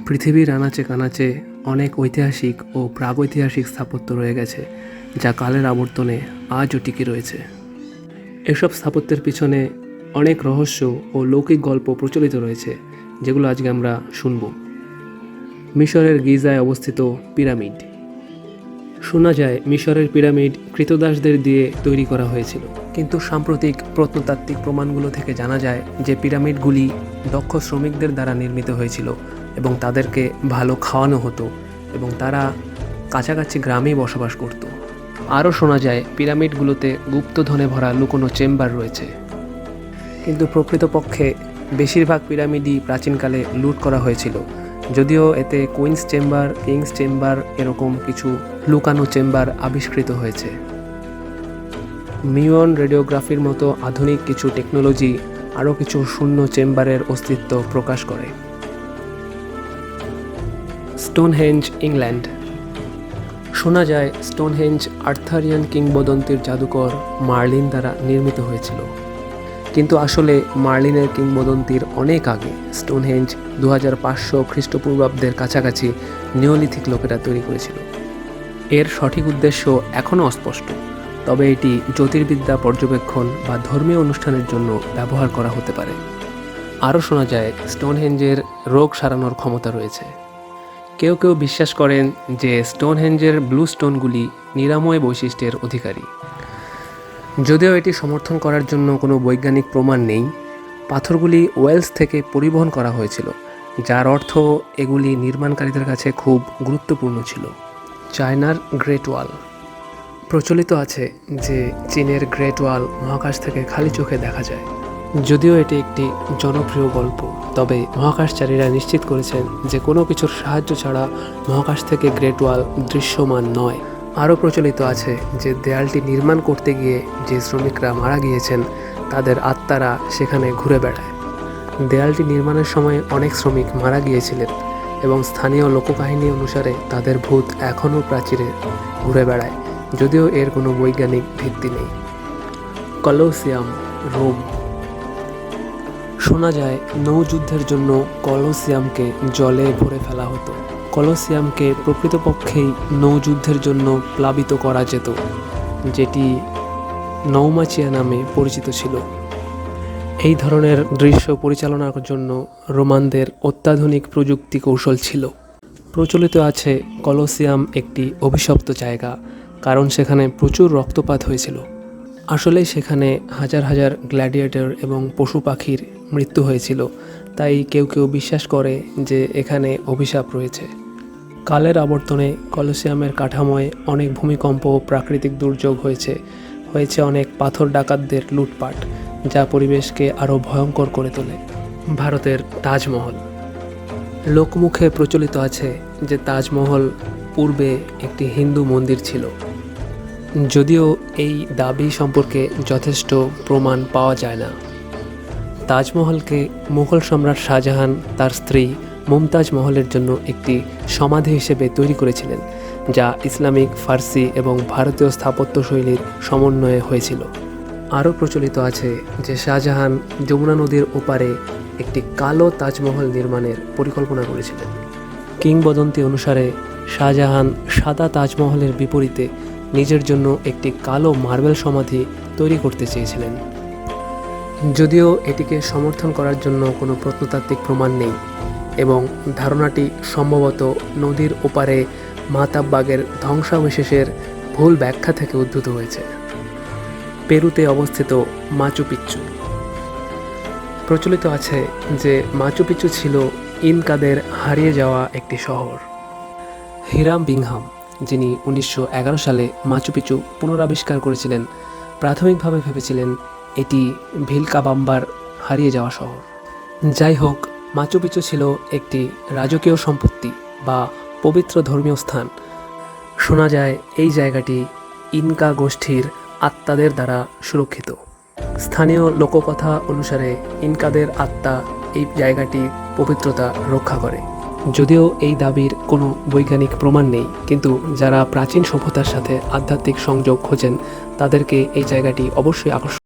পৃথিবীর আনাচে কানাচে অনেক ঐতিহাসিক ও প্রাগৈতিহাসিক স্থাপত্য রয়ে গেছে, যা কালের আবর্তনে আজও টিকে রয়েছে। এসব স্থাপত্যের পিছনে অনেক রহস্য ও লৌকিক গল্প প্রচলিত রয়েছে, যেগুলো আজকে আমরা শুনব। মিশরের গিজায় অবস্থিত পিরামিড। শোনা যায় মিশরের পিরামিড কৃতদাসদের দিয়ে তৈরি করা হয়েছিল, কিন্তু সাম্প্রতিক প্রত্নতাত্ত্বিক প্রমাণগুলো থেকে জানা যায় যে পিরামিডগুলি দক্ষ শ্রমিকদের দ্বারা নির্মিত হয়েছিল এবং তাদেরকে ভালো খাওয়ানো হতো এবং তারা কাছাকাছি গ্রামেই বসবাস করত। আরও শোনা যায় পিরামিডগুলোতে গুপ্তধনে ভরা লুকোনো চেম্বার রয়েছে, কিন্তু প্রকৃতপক্ষে বেশিরভাগ পিরামিডই প্রাচীনকালে লুট করা হয়েছিল, যদিও এতে কুইন্স চেম্বার, কিংস চেম্বার এরকম কিছু লুকানো চেম্বার আবিষ্কৃত হয়েছে। মিউন রেডিওগ্রাফির মতো আধুনিক কিছু টেকনোলজি আরও কিছু শূন্য চেম্বারের অস্তিত্ব প্রকাশ করে। Stonehenge, England. শোনা যায় স্টোনহেঞ্জ আর্থারিয়ান কিংবদন্তির জাদুকর মার্লিন দ্বারা নির্মিত হয়েছিল, কিন্তু আসলে মার্লিনের কিংবদন্তির অনেক আগে স্টোনহেঞ্জ 2500 খ্রিস্টপূর্বাব্দের কাছাকাছি নিওলিথিক লোকেরা তৈরি করেছিল। এর সঠিক উদ্দেশ্য এখনও অস্পষ্ট, তবে এটি জ্যোতির্বিদ্যা পর্যবেক্ষণ বা ধর্মীয় অনুষ্ঠানের জন্য ব্যবহার করা হতে পারে। আরও শোনা যায় স্টোনহেঞ্জের রোগ সারানোর ক্ষমতা রয়েছে। কেউ কেউ বিশ্বাস করেন যে স্টোনহেঞ্জের ব্লু স্টোনগুলি নিরাময় বৈশিষ্ট্যের অধিকারী। যদিও এটি সমর্থন করার জন্য কোনো বৈজ্ঞানিক প্রমাণ নেই, পাথরগুলি ওয়েলস থেকে পরিবহন করা হয়েছিল, যার অর্থ এগুলি নির্মাণকারীদের কাছে খুব গুরুত্বপূর্ণ ছিল। চায়নার গ্রেট ওয়াল। প্রচলিত আছে যে চীনের গ্রেট ওয়াল মহাকাশ থেকে খালি চোখে দেখা যায়। যদিও এটি একটি জনপ্রিয় গল্প, তবে মহাকাশচারীরা নিশ্চিত করেছেন যে কোনো কিছুর সাহায্য ছাড়া মহাকাশ থেকে গ্রেট ওয়াল দৃশ্যমান নয়। আরও প্রচলিত আছে যে দেয়ালটি নির্মাণ করতে গিয়ে যে শ্রমিকরা মারা গিয়েছেন তাদের আত্মারা সেখানে ঘুরে বেড়ায়। দেয়ালটি নির্মাণের সময় অনেক শ্রমিক মারা গিয়েছিলেন এবং স্থানীয় লোককাহিনী অনুসারে তাদের ভূত এখনও প্রাচীরে ঘুরে বেড়ায়, যদিও এর কোনো বৈজ্ঞানিক ভিত্তি নেই। Colosseum, Rome. শোনা যায় নৌযুদ্ধের জন্য কলোসিয়ামকে জলে ভরে ফেলা হতো। কলোসিয়ামকে প্রকৃতপক্ষেই নৌযুদ্ধের জন্য প্লাবিত করা যেত, যেটি নৌমাচিয়া নামে পরিচিত ছিল। এই ধরনের দৃশ্য পরিচালনার জন্য রোমানদের অত্যাধুনিক প্রযুক্তি কৌশল ছিল। প্রচলিত আছে কলোসিয়াম একটি অভিশপ্ত জায়গা, কারণ সেখানে প্রচুর রক্তপাত হয়েছিল। আসলে সেখানে হাজার হাজার গ্ল্যাডিয়েটর এবং পশু পাখির মৃত্যু হয়েছিল, তাই কেউ কেউ বিশ্বাস করে যে এখানে অভিশাপ রয়েছে। কালের আবর্তনে কলোসিয়ামের কাঠামোয় অনেক ভূমিকম্প ও প্রাকৃতিক দুর্যোগ হয়েছে অনেক পাথর ডাকাতদের লুটপাট, যা পরিবেশকে আরও ভয়ঙ্কর করে তোলে। ভারতের তাজমহল। লোকমুখে প্রচলিত আছে যে তাজমহল পূর্বে একটি হিন্দু মন্দির ছিল, যদিও এই দাবি সম্পর্কে যথেষ্ট প্রমাণ পাওয়া যায় না। তাজমহলকে মুঘল সম্রাট শাহজাহান তার স্ত্রী মুমতাজ মহলের জন্য একটি সমাধি হিসেবে তৈরি করেছিলেন, যা ইসলামিক, ফার্সি এবং ভারতীয় স্থাপত্য শৈলীর সমন্বয়ে হয়েছিল। আরও প্রচলিত আছে যে শাহজাহান যমুনা নদীর ওপারে একটি কালো তাজমহল নির্মাণের পরিকল্পনা করেছিলেন। কিংবদন্তি অনুসারে শাহজাহান সাদা তাজমহলের বিপরীতে নিজের জন্য একটি কালো মার্বেল সমাধি তৈরি করতে চেয়েছিলেন। যদিও এটিকে সমর্থন করার জন্য কোনো প্রত্নতাত্ত্বিক প্রমাণ নেই এবং ধারণাটি সম্ভবত নদীর ওপারে মাতাব্বাগের ধ্বংসাবশেষের ভুল ব্যাখ্যা থেকে উদ্ভূত হয়েছে। পেরুতে অবস্থিত মাচু পিচ্চু। প্রচলিত আছে যে মাচু পিচ্চু ছিল ইনকাদের হারিয়ে যাওয়া একটি শহর। হিরাম বিংহাম, যিনি 1911 সালে মাচু পিচ্চু পুনরাবিষ্কার করেছিলেন, প্রাথমিকভাবে ভেবেছিলেন এটি ভিলকাবাম্বার হারিয়ে যাওয়া শহর। যাই হোক, মাচু পিচ্চু ছিল একটি রাজকীয় সম্পত্তি বা পবিত্র ধর্মীয় স্থান। শোনা যায় এই জায়গাটি ইনকা গোষ্ঠীর আত্মাদের দ্বারা সুরক্ষিত। স্থানীয় লোককথা অনুসারে ইনকাদের আত্মা এই জায়গাটি পবিত্রতা রক্ষা করে। যদিও এই দাবির কোনো বৈজ্ঞানিক প্রমাণ নেই, কিন্তু যারা প্রাচীন সভ্যতার সাথে আধ্যাত্মিক সংযোগ খোঁজেন তাদেরকে এই জায়গাটি অবশ্যই আকর্ষণ